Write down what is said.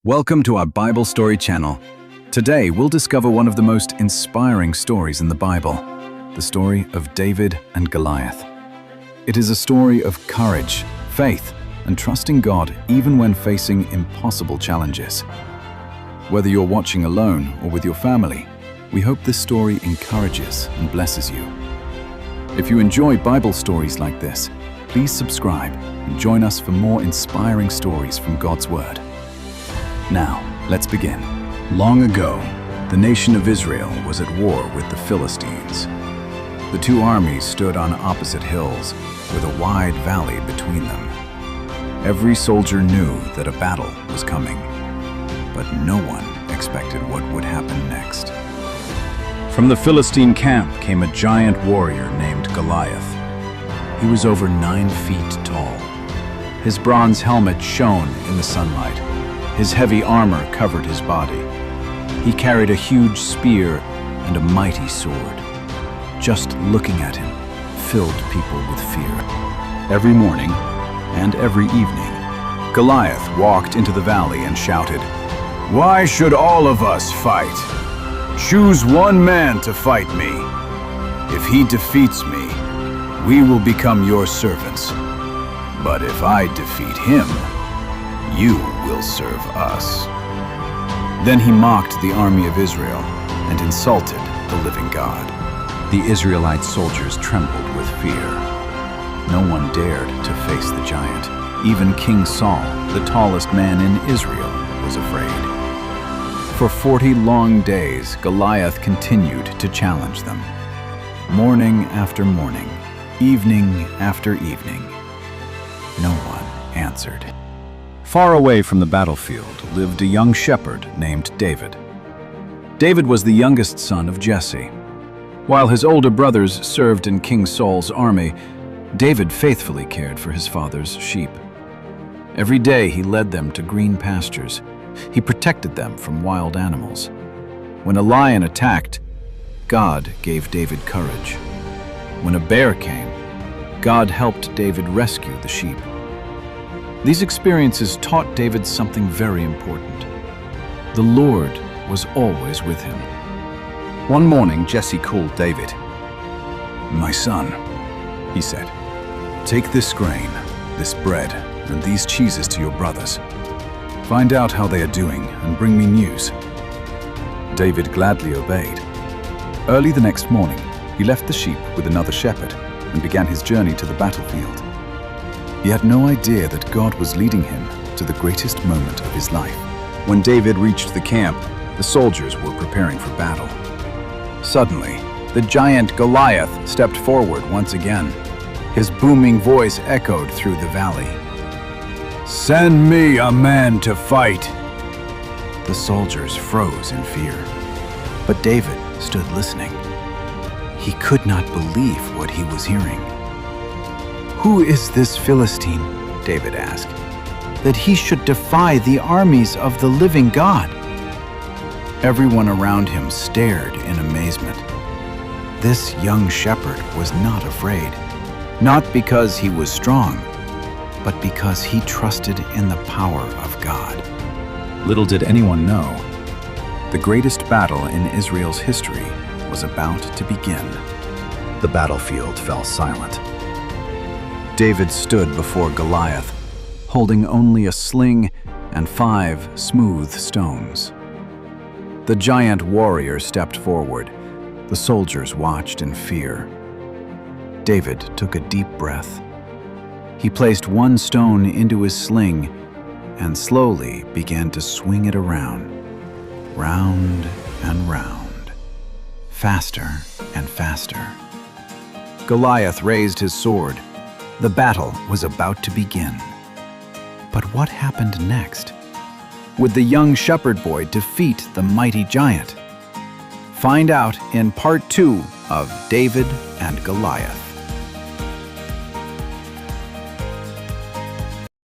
Welcome to our Bible Story channel. Today, we'll discover one of the most inspiring stories in the Bible, the story of David and Goliath. It is a story of courage, faith, and trusting God even when facing impossible challenges. Whether you're watching alone or with your family, we hope this story encourages and blesses you. If you enjoy Bible stories like this, please subscribe and join us for more inspiring stories from God's Word. Now, let's begin. Long ago, the nation of Israel was at war with the Philistines. The two armies stood on opposite hills with a wide valley between them. Every soldier knew that a battle was coming, but no one expected what would happen next. From the Philistine camp came a giant warrior named Goliath. He was over 9 feet tall. His bronze helmet shone in the sunlight. His heavy armor covered his body. He carried a huge spear and a mighty sword. Just looking at him filled people with fear. Every morning and every evening, Goliath walked into the valley and shouted, "Why should all of us fight? Choose one man to fight me. If he defeats me, we will become your servants. But if I defeat him, you will serve us." Then he mocked the army of Israel and insulted the living God. The Israelite soldiers trembled with fear. No one dared to face the giant. Even King Saul, the tallest man in Israel, was afraid. For 40 long days, Goliath continued to challenge them. Morning after morning, evening after evening, no one answered. Far away from the battlefield lived a young shepherd named David. David was the youngest son of Jesse. While his older brothers served in King Saul's army, David faithfully cared for his father's sheep. Every day he led them to green pastures. He protected them from wild animals. When a lion attacked, God gave David courage. When a bear came, God helped David rescue the sheep. These experiences taught David something very important. The Lord was always with him. One morning, Jesse called David. "My son," he said, "take this grain, this bread, and these cheeses to your brothers. Find out how they are doing and bring me news." David gladly obeyed. Early the next morning, he left the sheep with another shepherd and began his journey to the battlefield. He had no idea that God was leading him to the greatest moment of his life. When David reached the camp, the soldiers were preparing for battle. Suddenly, the giant Goliath stepped forward once again. His booming voice echoed through the valley. "Send me a man to fight." The soldiers froze in fear, but David stood listening. He could not believe what he was hearing. "Who is this Philistine," David asked, "that he should defy the armies of the living God?" Everyone around him stared in amazement. This young shepherd was not afraid, not because he was strong, but because he trusted in the power of God. Little did anyone know, the greatest battle in Israel's history was about to begin. The battlefield fell silent. David stood before Goliath, holding only a sling and 5 smooth stones. The giant warrior stepped forward. The soldiers watched in fear. David took a deep breath. He placed one stone into his sling and slowly began to swing it around, round and round, faster and faster. Goliath raised his sword. The battle was about to begin. But what happened next? Would the young shepherd boy defeat the mighty giant? Find out in part 2 of David and Goliath.